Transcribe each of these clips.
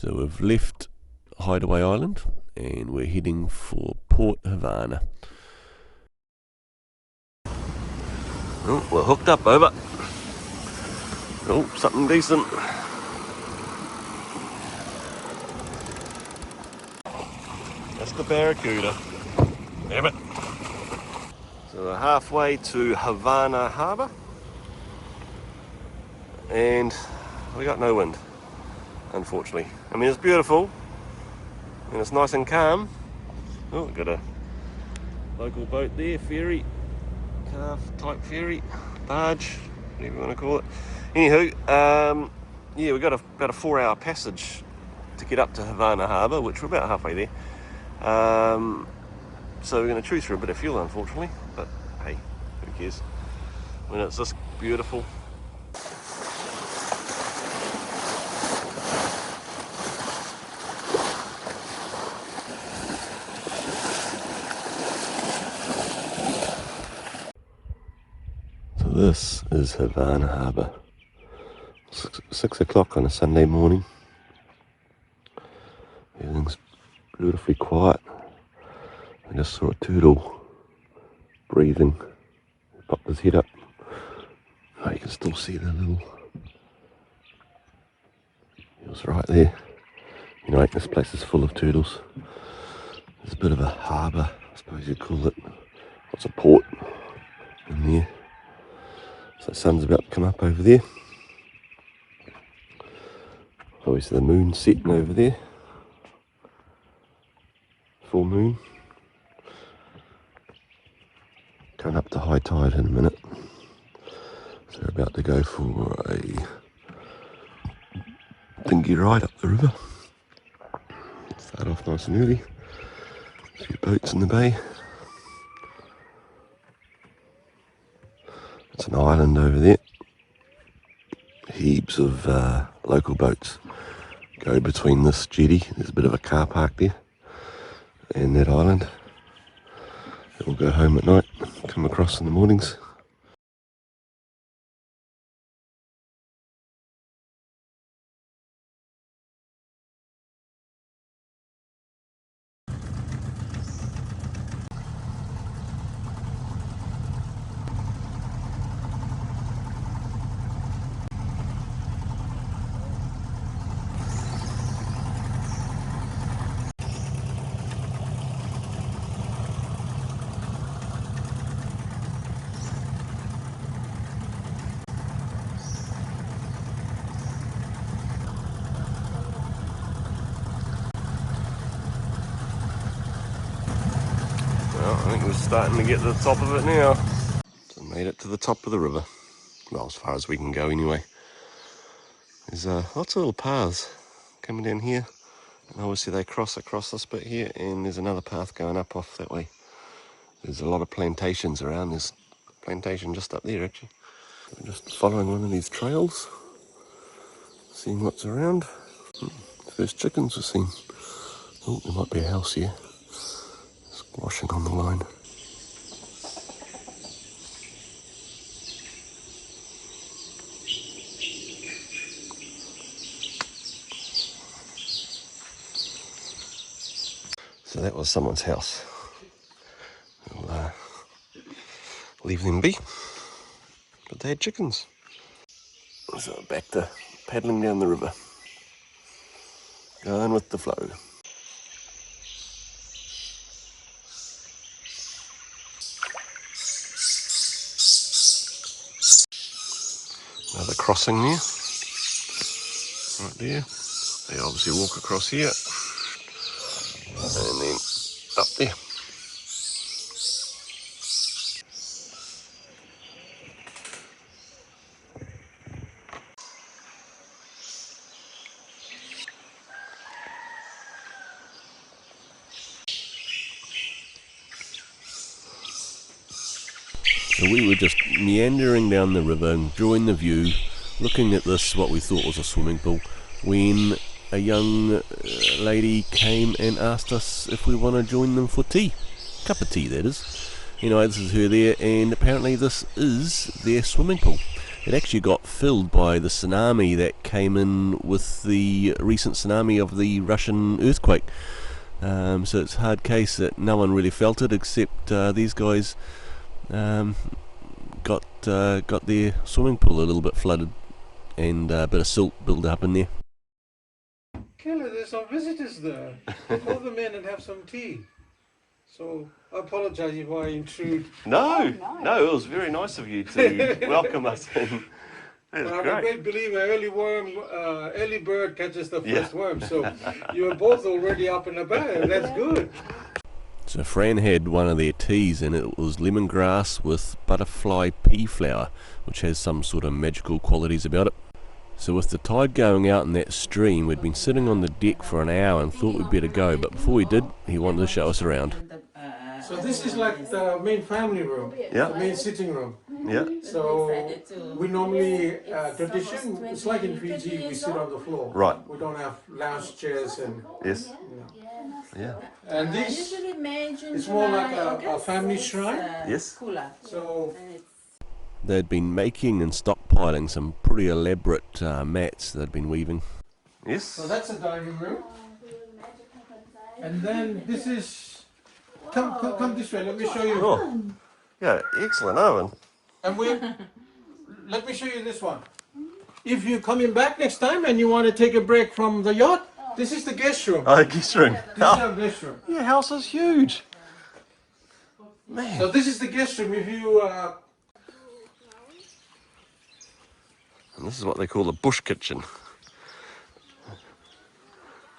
So we've left Hideaway Island and we're heading for Port Havana. Oh, we're hooked up over. Oh, something decent. That's the Barracuda. Damn it. So we're halfway to Havana Harbour and we got no wind, unfortunately. I mean, it's beautiful and it's nice and calm. Oh, we've got a local boat there, ferry, calf type ferry, barge, whatever you want to call it. Anywho, yeah, we've got about a 4-hour passage to get up to Havana Harbour, which we're about halfway there. So we're going to chew through a bit of fuel, unfortunately, but hey, who cares when it's this beautiful. So this is Havana Harbour. 6 o'clock on a Sunday morning. Everything's beautifully quiet. I just saw a turtle breathing. He popped his head up. Oh, you can still see the little... He was right there. You know, this place is full of turtles. There's a bit of a harbour, I suppose you'd call it. Lots of port in there. So the sun's about to come up over there. Obviously the moon's setting over there. Full moon. Coming up to high tide in a minute. So we're about to go for a dinghy ride up the river. Start off nice and early. A few boats in the bay. It's an island over there. Heaps of local boats go between this jetty. There's a bit of a car park there. And that island. We'll go home at night, come across in the mornings. Well, I think we're starting to get to the top of it now. So made it to the top of the river. Well, as far as we can go anyway. There's lots of little paths coming down here. And obviously they cross across this bit here, and there's another path going up off that way. There's a lot of plantations around. There's a plantation just up there actually. We're just following one of these trails, seeing what's around. First chickens we've seen. Oh, there might be a house here. Washing on the line. So that was someone's house. We'll leave them be. But they had chickens. So back to paddling down the river. Going with the flow. Another crossing there, right there. They obviously walk across here, and then up there. So we were just meandering down the river, enjoying the view, looking at this, what we thought was a swimming pool, when a young lady came and asked us if we want to join them for tea. Cup of tea, that is. You know, this is her there, and apparently this is their swimming pool. It actually got filled by the tsunami that came in with the recent tsunami of the Russian earthquake. So it's a hard case that no one really felt it except these guys got their swimming pool a little bit flooded and a bit of silt built up in there. Kelly, there's some visitors there. Call them in and have some tea. So I apologise if I intrude. No, no, it was very nice of you to welcome us in. That's I'm great. a great believer. Early bird catches the first worm. So you were both already up and about. That's good. So Fran had one of their teas and it was lemongrass with butterfly pea flower, which has some sort of magical qualities about it. So with the tide going out in that stream, we'd been sitting on the deck for an hour and thought we'd better go, but before we did, he wanted to show us around. So this is like the main family room, the main sitting room. Yeah. So we normally, tradition, it's like in Fiji, we sit on the floor. Right. We don't have lounge chairs and... Yes. Yeah. And this is more like a family shrine. Yes. So they'd been making and stockpiling some pretty elaborate mats they'd been weaving. Yes. So that's a dining room. And then this is... Come this way, let me show you. Oh. Yeah, excellent oven. And let me show you this one. If you're coming back next time and you want to take a break from the yacht, this is the guest room. Oh, guest room. This is our guest room. Your house is huge. Man. So this is the guest room. If you... And this is what they call the bush kitchen.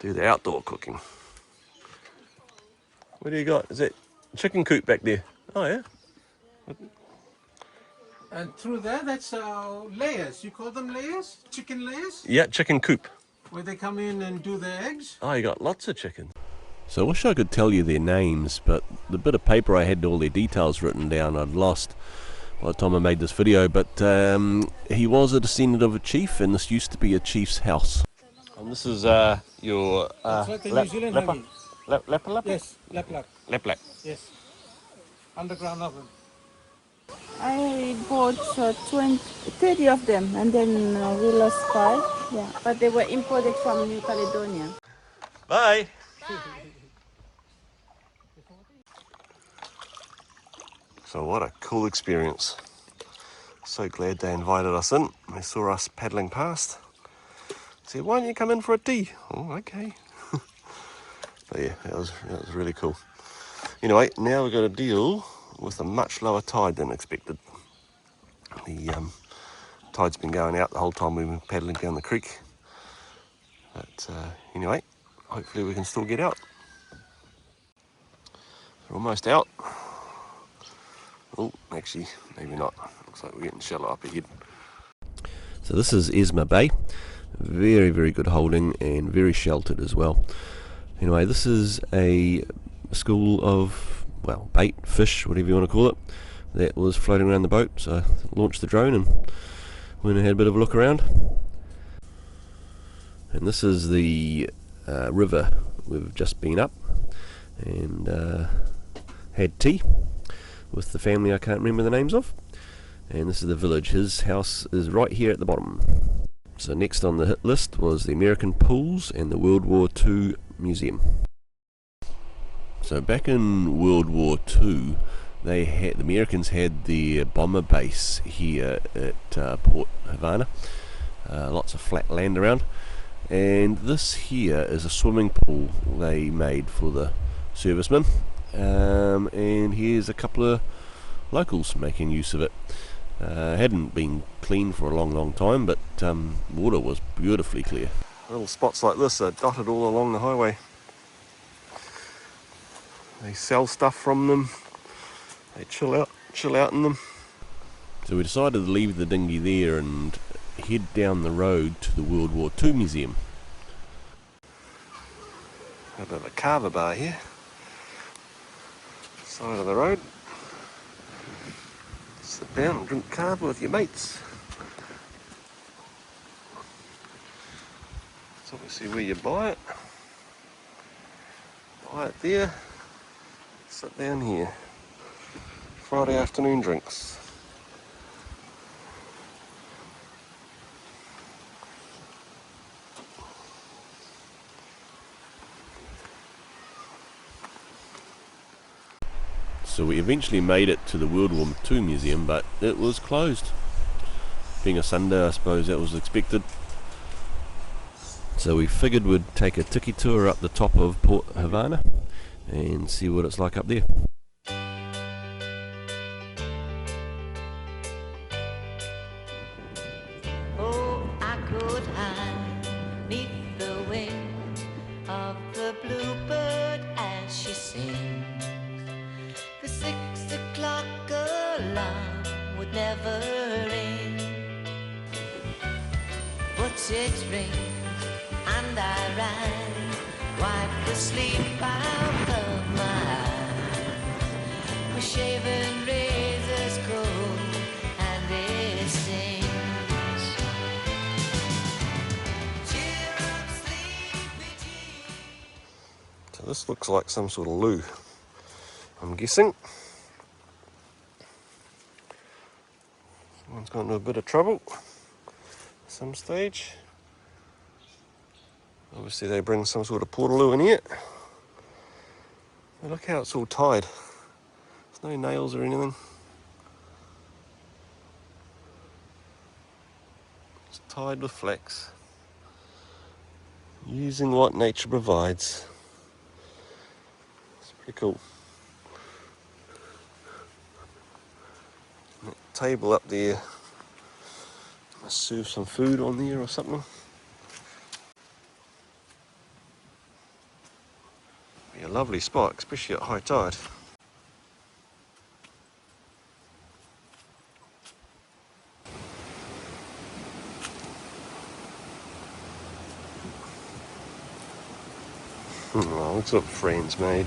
Do the outdoor cooking. What do you got? Is that chicken coop back there? Oh yeah. And through there, that's layers. You call them layers? Chicken layers? Yeah, chicken coop. Where they come in and do their eggs? Oh, you got lots of chicken. So I wish I could tell you their names, but the bit of paper I had all their details written down I'd lost by the time I made this video. But he was a descendant of a chief, and this used to be a chief's house. And this is your it's like the New Zealand honey. Lep? Yes, lap. Lep. Yes. Underground oven. I bought 30 of them, and then we lost 5. Yeah, but they were imported from New Caledonia. Bye. So what a cool experience. So glad they invited us in. They saw us paddling past. Said, why don't you come in for a tea? Oh, okay. But yeah, that was really cool. Anyway, now we've got to deal with a much lower tide than expected. The tide's been going out the whole time we've been paddling down the creek. But anyway, hopefully we can still get out. We're almost out. Oh, actually, maybe not. Looks like we're getting shallow up ahead. So this is Esma Bay. Very, very good holding and very sheltered as well. Anyway, this is a school of, well, bait, fish, whatever you want to call it, that was floating around the boat. So I launched the drone and went and had a bit of a look around. And this is the river we've just been up and had tea with the family I can't remember the names of. And this is the village. His house is right here at the bottom. So next on the hit list was the American pools and the World War II museum. So back in World War II, the Americans had the bomber base here at Port Havana. Lots of flat land around, and this here is a swimming pool they made for the servicemen. And here's a couple of locals making use of it. Hadn't been cleaned for a long time, but water was beautifully clear. Little spots like this are dotted all along the highway. They sell stuff from them. They chill out in them. So we decided to leave the dinghy there and head down the road to the World War II museum. A bit of a carver bar here. Side of the road. Sit down and drink carver with your mates. It's obviously where you buy it. Buy it there. Sit down here. Friday afternoon drinks. So we eventually made it to the World War II Museum, but it was closed. Being a Sunday, I suppose that was expected. So we figured we'd take a tiki tour up the top of Port Havana and see what it's like up there. Oh, I could hide neath the wing of the bluebird as she sings. The 6 o'clock alarm would never ring, but it rings and I rise, wipe the sleep out of my eyes. My shaven razor's cold and it stings. Cheer up, sleepy Jean. So this looks like some sort of loo, I'm guessing. Someone's got into a bit of trouble at some stage. Obviously they bring some sort of portaloo in here. But look how it's all tied. There's no nails or anything. It's tied with flax. Using what nature provides. It's pretty cool. That table up there. Must serve some food on there or something. Be a lovely spot, especially at high tide. Oh, looks like friends made.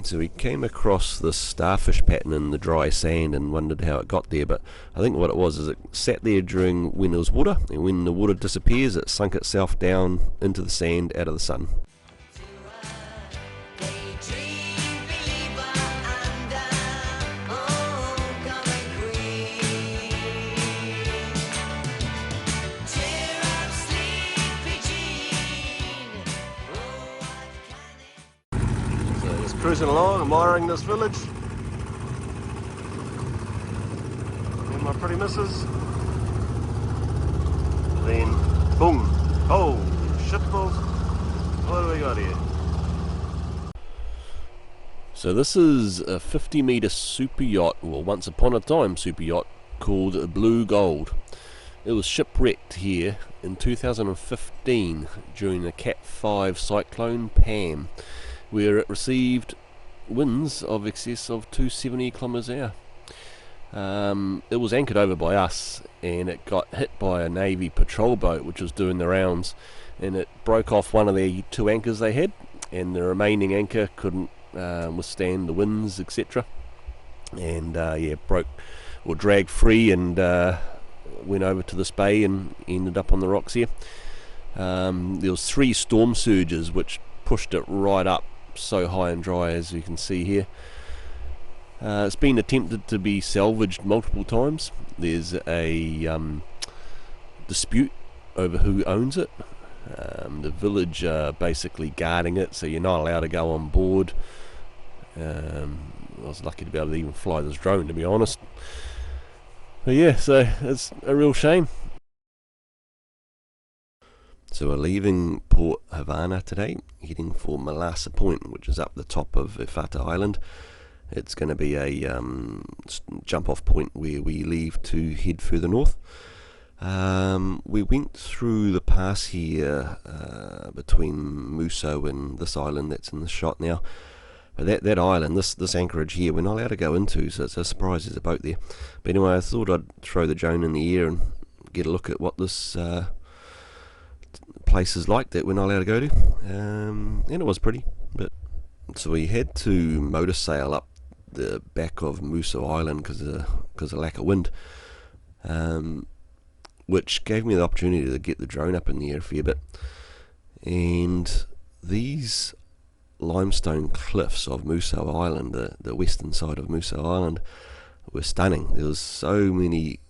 So we came across this starfish pattern in the dry sand and wondered how it got there, but I think what it was is it sat there during when there was water, and when the water disappears it sunk itself down into the sand out of the sun. Cruising along, admiring this village. And my pretty missus. Then, boom! Oh, shitballs! What do we got here? So this is a 50-metre super yacht, well, once upon a time super yacht, called Blue Gold. It was shipwrecked here in 2015 during the Cat 5 cyclone Pam, where it received winds of excess of 270 kilometres an hour. It was anchored over by us, and it got hit by a Navy patrol boat which was doing the rounds, and it broke off one of the 2 anchors they had, and the remaining anchor couldn't withstand the winds, etc. And yeah, broke or dragged free and went over to this bay and ended up on the rocks here. There was 3 storm surges which pushed it right up so high and dry, as you can see here. It's been attempted to be salvaged multiple times. There's a dispute over who owns it. The village are basically guarding it, so you're not allowed to go on board. I was lucky to be able to even fly this drone, to be honest. But yeah, so it's a real shame. So we're leaving Port Havana today, heading for Malasa Point, which is up the top of Havana Island. It's going to be a jump-off point where we leave to head further north. We went through the pass here between Moso and this island that's in the shot now. But that island, this anchorage here, we're not allowed to go into, so it's a surprise there's a boat there. But anyway, I thought I'd throw the drone in the air and get a look at what this place is like that we're not allowed to go to. And it was pretty. So we had to motor sail up the back of Moso Island because of lack of wind. Which gave me the opportunity to get the drone up in the air a fair bit. And these limestone cliffs of Moso Island, the western side of Moso Island, were stunning. There was so many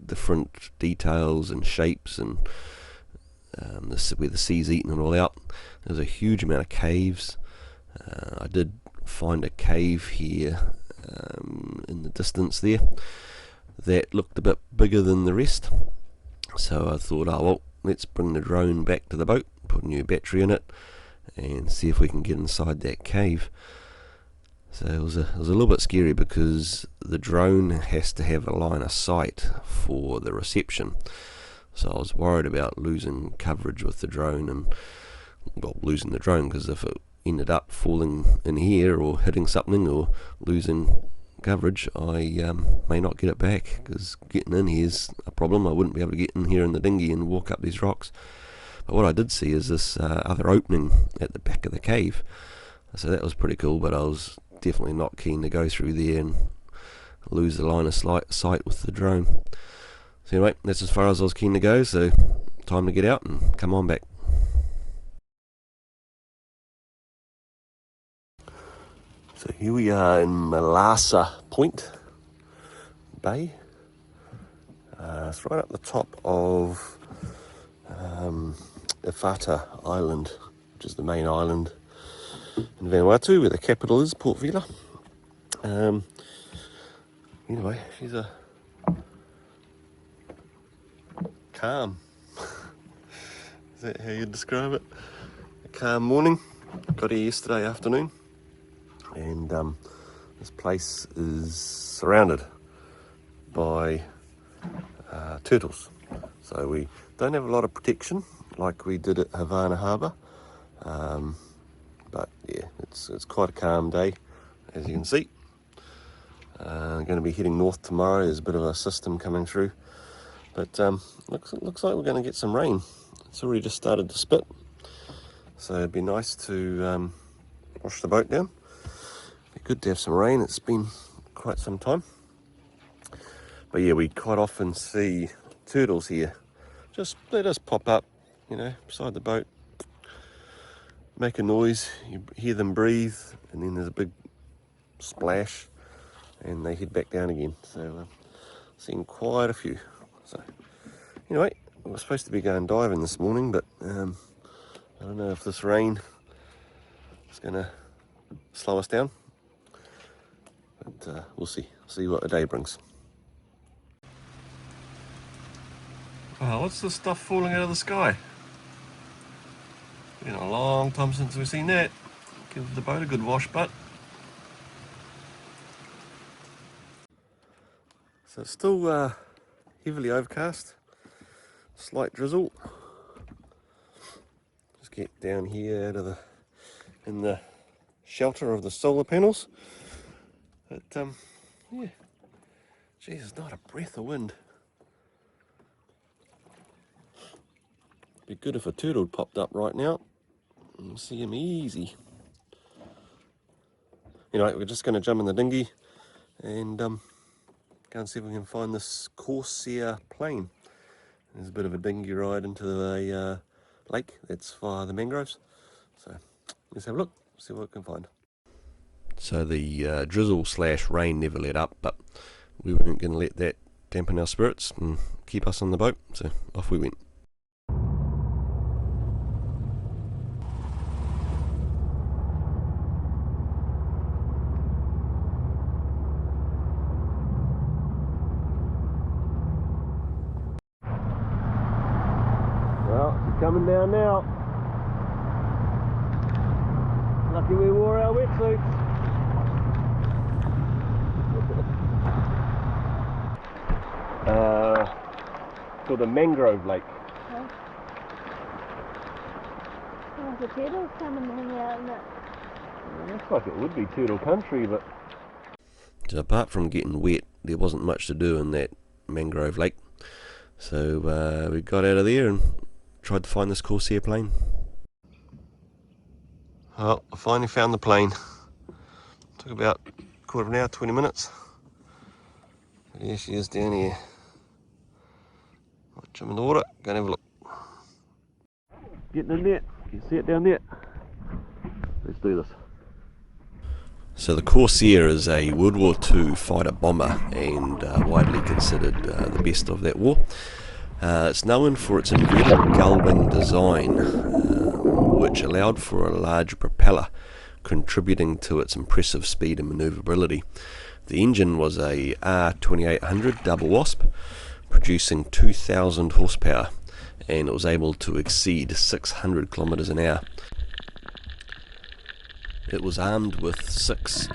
different details and shapes, and where the sea's eaten it all out. There was a huge amount of caves. I did find a cave here in the distance there that looked a bit bigger than the rest. So I thought, oh well, let's bring the drone back to the boat, put a new battery in it, and see if we can get inside that cave. So it was a little bit scary because the drone has to have a line of sight for the reception. So I was worried about losing coverage with the drone, and well, losing the drone, because if it ended up falling in here or hitting something or losing coverage, I may not get it back, because getting in here is a problem. I wouldn't be able to get in here in the dinghy and walk up these rocks. But what I did see is this other opening at the back of the cave, so that was pretty cool. But I was definitely not keen to go through there and lose the line of sight with the drone. So anyway, that's as far as I was keen to go, so time to get out and come on back. So here we are in Malasa Point Bay. It's right up the top of Havannah Island, which is the main island in Vanuatu, where the capital is, Port Vila. Anyway, she's a calm. Is that how you describe it? A calm morning. Got here yesterday afternoon. And this place is surrounded by turtles, so we don't have a lot of protection like we did at Havana Harbour, but yeah, it's quite a calm day, as you can see. Going to be heading north tomorrow. There's a bit of a system coming through, but looks like we're going to get some rain. It's already just started to spit, so it'd be nice to wash the boat down. Good to have some rain. It's been quite some time. But yeah, we quite often see turtles here. They just pop up, beside the boat, make a noise, you hear them breathe, and then there's a big splash, and they head back down again. So seen quite a few. So anyway, we were supposed to be going diving this morning, but I don't know if this rain is going to slow us down. But we'll see what the day brings. Oh, what's this stuff falling out of the sky? Been a long time since we've seen that. Give the boat a good wash, but so it's still heavily overcast, slight drizzle. Just get down here out of in the shelter of the solar panels. But yeah, geez, there's not a breath of wind. Be good if a turtle popped up right now. You see him easy. Anyway, we're just going to jump in the dinghy and go and see if we can find this Corsair plane. There's a bit of a dinghy ride into a lake that's via the mangroves. So let's have a look, see what we can find. So the drizzle / rain never let up, but we weren't going to let that dampen our spirits and keep us on the boat, so off we went. Well, she's coming down now. Lucky we wore our wetsuits. It's called a mangrove lake. Oh, the turtles come and hang out in it. It looks like it would be turtle country, but... So apart from getting wet, there wasn't much to do in that mangrove lake. So we got out of there and tried to find this Corsair plane. Well, I finally found the plane. Took about a quarter of an hour, 20 minutes. But here she is down here. I'll jump in the water, go and have a look. Getting in there, you can see it down there. Let's do this. So the Corsair is a World War II fighter bomber and widely considered the best of that war. It's known for its inverted gull wing design, which allowed for a large propeller, contributing to its impressive speed and manoeuvrability. The engine was a R2800 double wasp, producing 2,000 horsepower, and it was able to exceed 600 kilometers an hour. It was armed with 6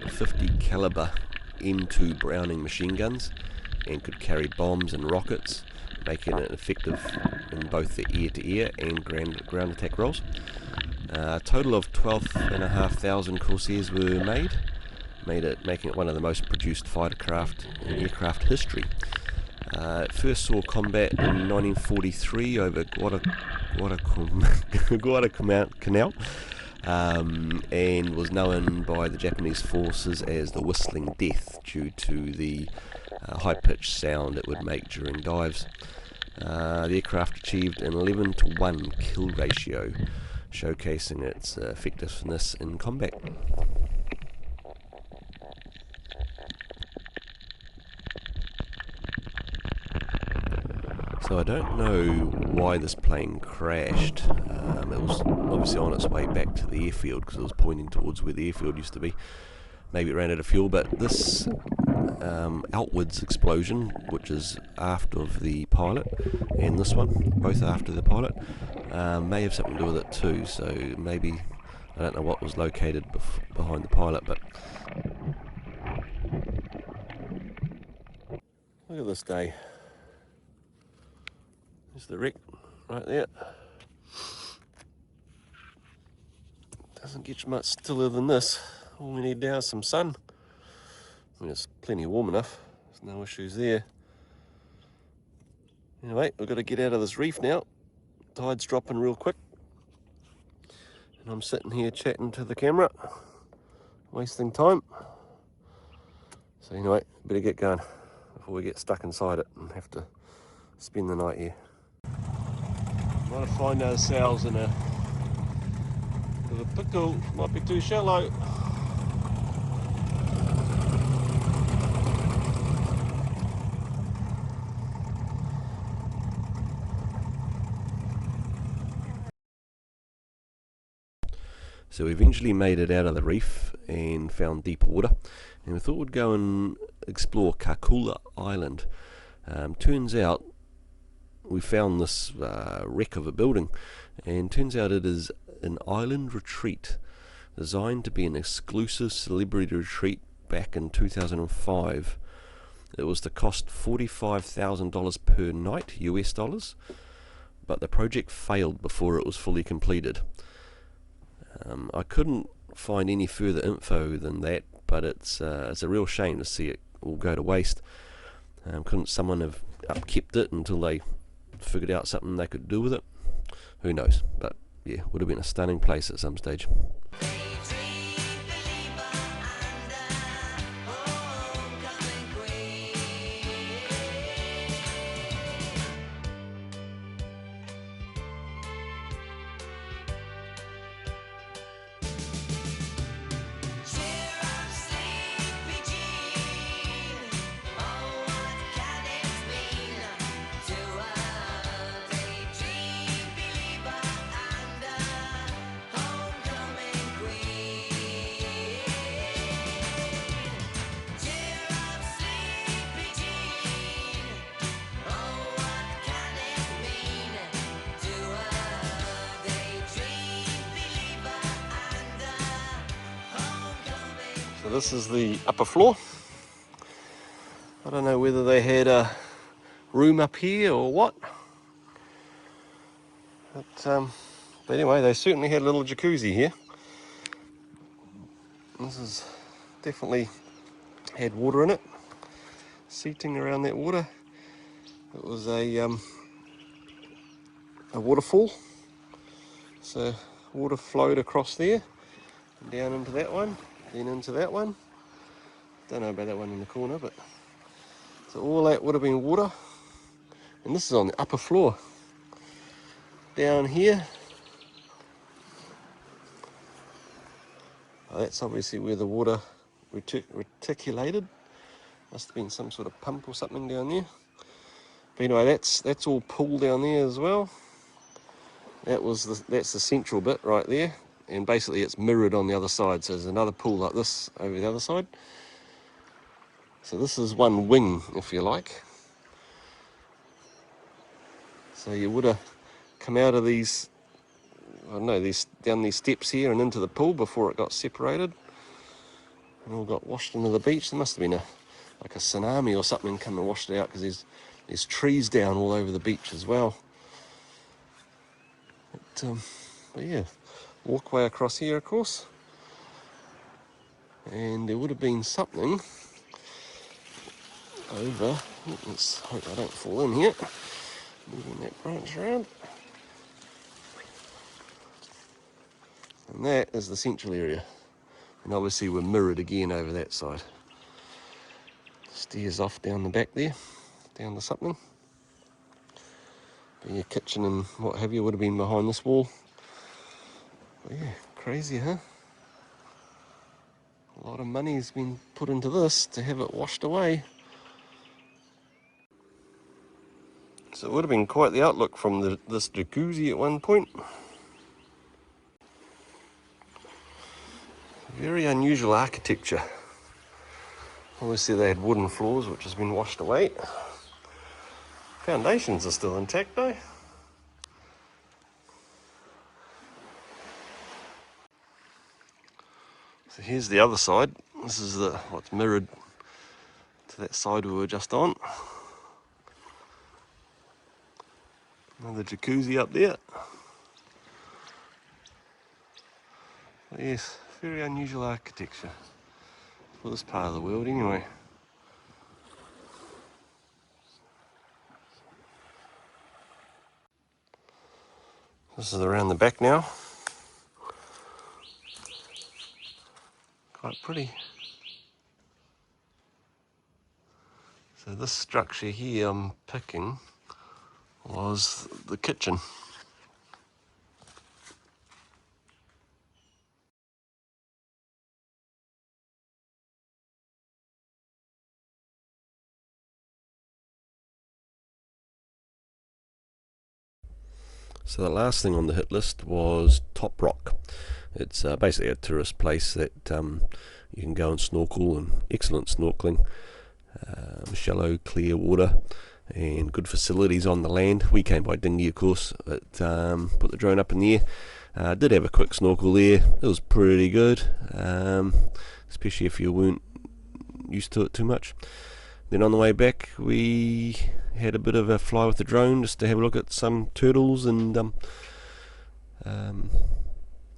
50 caliber M2 Browning machine guns and could carry bombs and rockets, making it effective in both the air-to-air and ground attack roles. A total of 12,500 Corsairs were making it one of the most produced fighter craft in aircraft history. It first saw combat in 1943 over Guadalcanal, and was known by the Japanese forces as the Whistling Death due to the high-pitched sound it would make during dives. The aircraft achieved an 11-to-1 kill ratio, showcasing its effectiveness in combat. So I don't know why this plane crashed. It was obviously on its way back to the airfield because it was pointing towards where the airfield used to be. Maybe it ran out of fuel, but this outwards explosion, which is aft of the pilot, and this one, both after the pilot, may have something to do with it too. So maybe, I don't know what was located behind the pilot, but look at this day. There's the wreck right there. Doesn't get much stiller than this. All we need now is some sun. I mean, it's plenty warm enough. There's no issues there. Anyway, we've got to get out of this reef now. Tide's dropping real quick. And I'm sitting here chatting to the camera, wasting time. So anyway, better get going before we get stuck inside it and have to spend the night here. Might find ourselves in a bit of a pickle. Might be too shallow. So we eventually made it out of the reef and found deeper water, and we thought we'd go and explore Moso Island. Turns out we found this wreck of a building, and turns out it is an island retreat designed to be an exclusive celebrity retreat back in 2005. It was to cost $45,000 per night, US dollars, but the project failed before it was fully completed. I couldn't find any further info than that, but it's a real shame to see it all go to waste. Couldn't someone have upkept it until they figured out something they could do with it? Who knows, but yeah, would have been a stunning place at some stage. So this is the upper floor. I don't know whether they had room up here or what. But anyway, they certainly had a little jacuzzi here. This is definitely had water in it. Seating around that water. It was a waterfall. So water flowed across there, and down into that one, then into that one. Don't know about that one in the corner, but so all that would have been water. And this is on the upper floor. Down here, oh, that's obviously where the water reticulated. Must have been some sort of pump or something down there. But anyway, that's all pool down there as well. That's the central bit right there, and basically it's mirrored on the other side. So there's another pool like this over the other side. So this is one wing, if you like. So you would have come out of these, I don't know, down these steps here and into the pool before it got separated, and all got washed into the beach. There must have been like a tsunami or something come and washed it out, because there's trees down all over the beach as well. But yeah, walkway across here, of course, and there would have been something over. Let's hope I don't fall in here. Moving that branch around, and that is the central area, and obviously we're mirrored again over that side. Stairs off down the back there, down to something. But your kitchen and what have you would have been behind this wall. But yeah, crazy, huh? A lot of money's been put into this to have it washed away. So it would have been quite the outlook from this jacuzzi at one point. Very unusual architecture. Obviously they had wooden floors, which has been washed away. Foundations are still intact though. So here's the other side. This is what's mirrored to that side we were just on. Another jacuzzi up there. But yes, very unusual architecture for this part of the world anyway. This is around the back now. Quite pretty. So this structure here I'm picking was the kitchen. So the last thing on the hit list was Top Rock. It's basically a tourist place that you can go and snorkel, and excellent snorkeling, shallow clear water and good facilities on the land. We came by dinghy of course, but put the drone up in the air. Did have a quick snorkel there. It was pretty good, especially if you weren't used to it too much. Then on the way back we had a bit of a fly with the drone just to have a look at some turtles and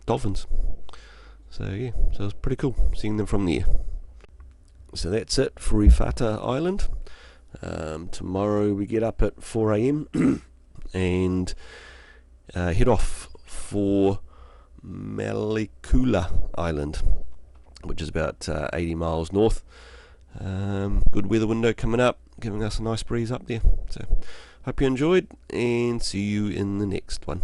dolphins. So yeah, so it was pretty cool seeing them from there. So that's it for Havannah Island. Tomorrow we get up at 4 AM and head off for Malasa Island, which is about 80 miles north. Good weather window coming up, giving us a nice breeze up there. So hope you enjoyed, and see you in the next one.